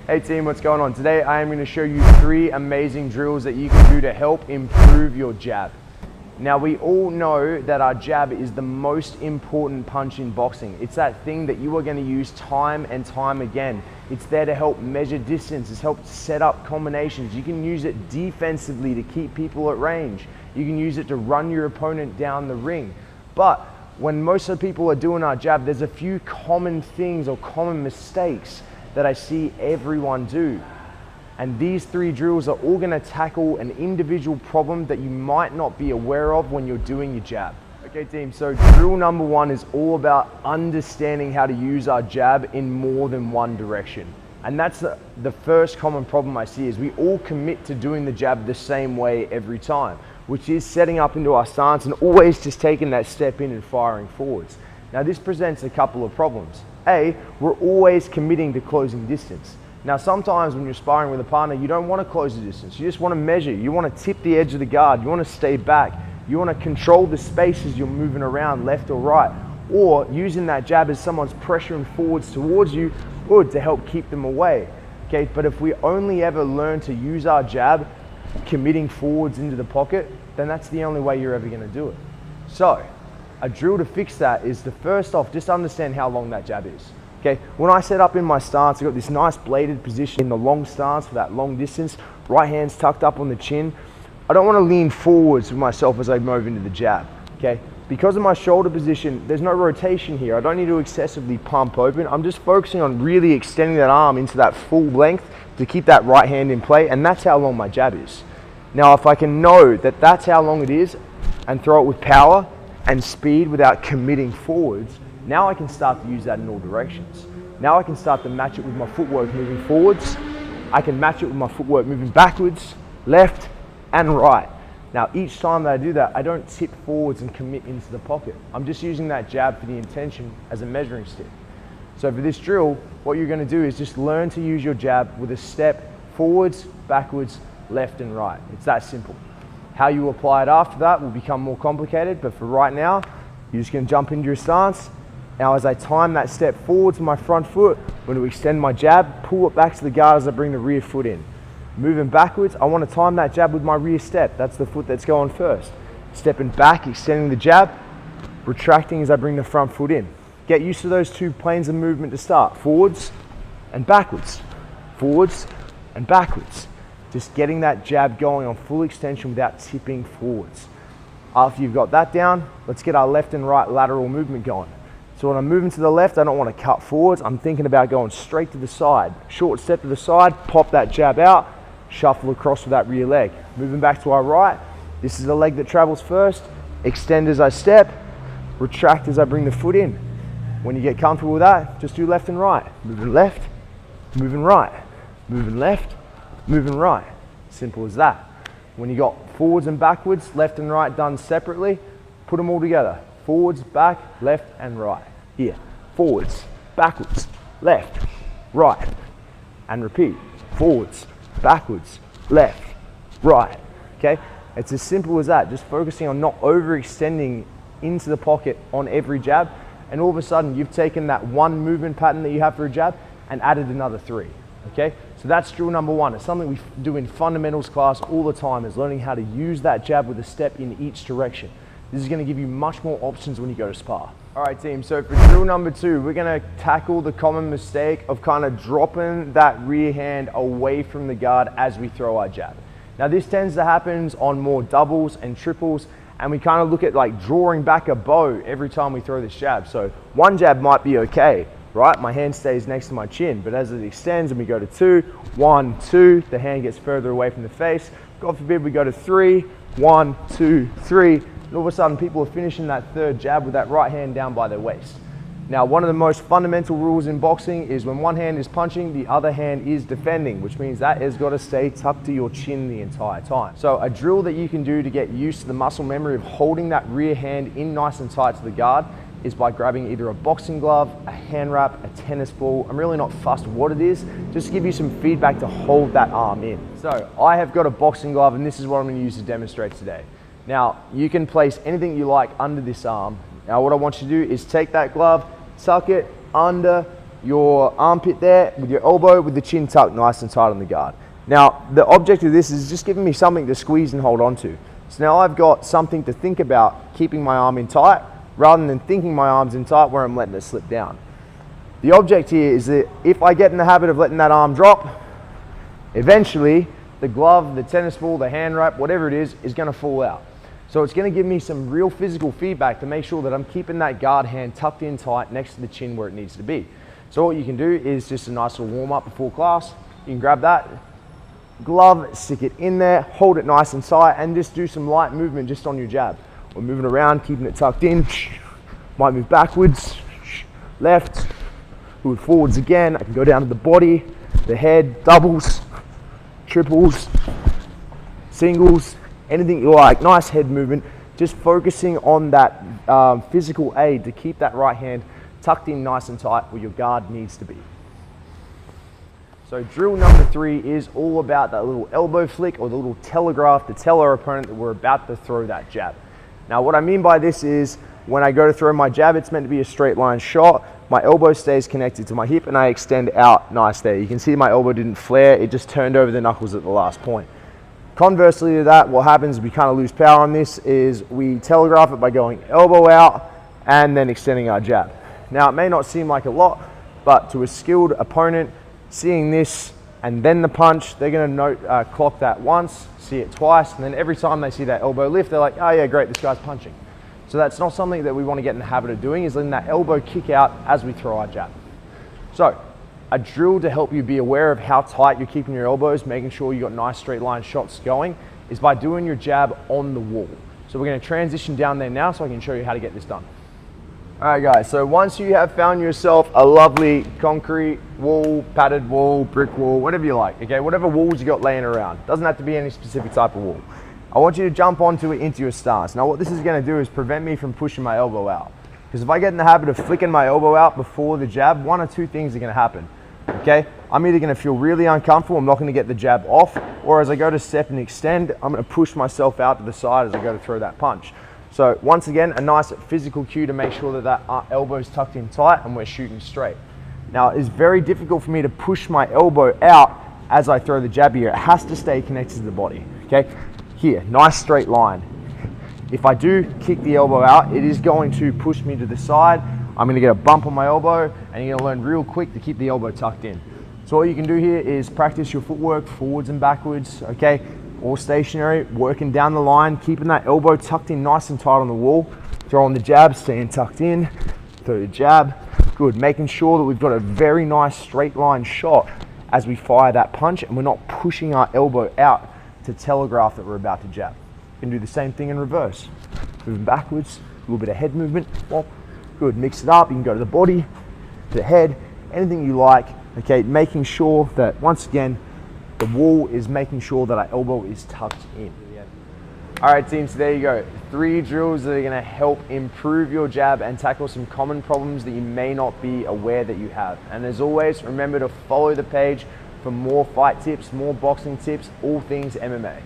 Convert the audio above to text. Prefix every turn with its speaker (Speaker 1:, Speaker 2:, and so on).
Speaker 1: Hey team, what's going on? Today I am going to show you 3 amazing drills that you can do to help improve your jab. Now we all know that our jab is the most important punch in boxing. It's that thing that you are going to use time and time again. It's there to help measure distance, it's helped set up combinations. You can use it defensively to keep people at range. You can use it to run your opponent down the ring. But when most of the people are doing our jab, there's a few common things or common mistakes that I see everyone do. And these 3 drills are all going to tackle an individual problem that you might not be aware of when you're doing your jab. Okay team, so drill number 1 is all about understanding how to use our jab in more than one direction. And that's the first common problem I see is we all commit to doing the jab the same way every time, which is setting up into our stance and always just taking that step in and firing forwards. Now this presents a couple of problems. A, we're always committing to closing distance. Now sometimes when you're sparring with a partner, you don't want to close the distance. You just want to measure. You want to tip the edge of the guard. You want to stay back. You want to control the space as you're moving around left or right. Or using that jab as someone's pressuring forwards towards you, good, to help keep them away. Okay, but if we only ever learn to use our jab committing forwards into the pocket, then that's the only way you're ever going to do it. So a drill to fix that is to first off just understand how long that jab is. Okay, when I set up in my stance, I've got this nice bladed position in the long stance for that long distance, right hand's tucked up on the chin. I don't want to lean forwards with myself as I move into the jab. Okay, because of my shoulder position, there's no rotation here. I don't need to excessively pump open. I'm just focusing on really extending that arm into that full length to keep that right hand in play, and that's how long my jab is. Now, if I can know that that's how long it is and throw it with power and speed without committing forwards, now I can start to use that in all directions. Now I can start to match it with my footwork moving forwards. I can match it with my footwork moving backwards, left, and right. Now each time that I do that, I don't tip forwards and commit into the pocket. I'm just using that jab for the intention as a measuring stick. So for this drill, what you're going to do is just learn to use your jab with a step forwards, backwards, left and right. It's that simple. How you apply it after that will become more complicated, but for right now, you're just going to jump into your stance. Now as I time that step forward to my front foot, I'm going to extend my jab, pull it back to the guard as I bring the rear foot in. Moving backwards, I want to time that jab with my rear step. That's the foot that's going first. Stepping back, extending the jab, retracting as I bring the front foot in. Get used to those 2 planes of movement to start. Forwards and backwards. Forwards and backwards. Just getting that jab going on full extension without tipping forwards. After you've got that down, let's get our left and right lateral movement going. So when I'm moving to the left, I don't want to cut forwards. I'm thinking about going straight to the side. Short step to the side, pop that jab out, shuffle across with that rear leg. Moving back to our right, this is the leg that travels first. Extend as I step, retract as I bring the foot in. When you get comfortable with that, just do left and right. Moving left, moving right, moving left, moving right. Simple as that. When you got forwards and backwards, left and right done separately, put them all together. Forwards, back, left and right. Here, forwards, backwards, left, right, and repeat. Forwards, backwards, left, right. Okay, it's as simple as that. Just focusing on not overextending into the pocket on every jab, and all of a sudden you've taken that one movement pattern that you have for a jab and added another 3. Okay, so that's drill number 1. It's something we do in fundamentals class all the time, is learning how to use that jab with a step in each direction. This is going to give you much more options when you go to spar. All right team, so for drill number 2, we're going to tackle the common mistake of kind of dropping that rear hand away from the guard as we throw our jab. Now this tends to happen on more doubles and triples, and we kind of look at like drawing back a bow every time we throw this jab. So one jab might be okay, right? My hand stays next to my chin, but as it extends and we go to 2, 1, 2, the hand gets further away from the face. God forbid we go to 3, 1, 2, 3, and all of a sudden people are finishing that 3rd jab with that right hand down by their waist. Now, one of the most fundamental rules in boxing is when one hand is punching, the other hand is defending, which means that has got to stay tucked to your chin the entire time. So a drill that you can do to get used to the muscle memory of holding that rear hand in nice and tight to the guard is by grabbing either a boxing glove, a hand wrap, a tennis ball. I'm really not fussed what it is, just to give you some feedback to hold that arm in. So I have got a boxing glove, and this is what I'm going to use to demonstrate today. Now, you can place anything you like under this arm. Now, what I want you to do is take that glove, tuck it under, your armpit there with your elbow with the chin tucked nice and tight on the guard. Now, the object of this is just giving me something to squeeze and hold on to. So now I've got something to think about keeping my arm in tight rather than thinking my arm's in tight where I'm letting it slip down. The object here is that if I get in the habit of letting that arm drop, eventually the glove, the tennis ball, the hand wrap, whatever it is going to fall out. So it's going to give me some real physical feedback to make sure that I'm keeping that guard hand tucked in tight next to the chin where it needs to be. So what you can do is just a nice little warm up before class. You can grab that glove, stick it in there, hold it nice and tight, and just do some light movement just on your jab. We're moving around, keeping it tucked in. Might move backwards, left, move forwards again. I can go down to the body, the head, doubles, triples, singles, anything you like. Nice head movement, just focusing on that physical aid to keep that right hand tucked in nice and tight where your guard needs to be. So drill number 3 is all about that little elbow flick or the little telegraph to tell our opponent that we're about to throw that jab. Now what I mean by this is when I go to throw my jab, it's meant to be a straight line shot. My elbow stays connected to my hip and I extend out nice there. You can see my elbow didn't flare, it just turned over the knuckles at the last point. Conversely to that, what happens, we kind of lose power on this, is we telegraph it by going elbow out and then extending our jab. Now it may not seem like a lot, but to a skilled opponent, seeing this and then the punch, they're going to clock that once, see it twice, and then every time they see that elbow lift, they're like, oh yeah, great, this guy's punching. So that's not something that we want to get in the habit of doing, is letting that elbow kick out as we throw our jab. So a drill to help you be aware of how tight you're keeping your elbows, making sure you got nice straight line shots going, is by doing your jab on the wall. So we're going to transition down there now so I can show you how to get this done. Alright guys, so once you have found yourself a lovely concrete wall, padded wall, brick wall, whatever you like, okay, whatever walls you got laying around, doesn't have to be any specific type of wall. I want you to jump onto it into your stance. Now what this is going to do is prevent me from pushing my elbow out. Because if I get in the habit of flicking my elbow out before the jab, one or two things are going to happen. Okay, I'm either going to feel really uncomfortable, I'm not going to get the jab off, or as I go to step and extend, I'm going to push myself out to the side as I go to throw that punch. So once again, a nice physical cue to make sure that elbow's tucked in tight and we're shooting straight. Now it's very difficult for me to push my elbow out as I throw the jab here. It has to stay connected to the body, okay? Here, nice straight line. If I do kick the elbow out, it is going to push me to the side. I'm gonna get a bump on my elbow and you're gonna learn real quick to keep the elbow tucked in. So all you can do here is practice your footwork forwards and backwards, okay? All stationary, working down the line, keeping that elbow tucked in nice and tight on the wall, throwing the jab, staying tucked in, throw the jab, good. Making sure that we've got a very nice straight line shot as we fire that punch and we're not pushing our elbow out to telegraph that we're about to jab. You can do the same thing in reverse. Moving backwards, a little bit of head movement, good. Mix it up, you can go to the body, to the head, anything you like, okay? Making sure that, once again, the wall is making sure that our elbow is tucked in. All right, team, so there you go. 3 drills that are gonna help improve your jab and tackle some common problems that you may not be aware that you have. And as always, remember to follow the page for more fight tips, more boxing tips, all things MMA.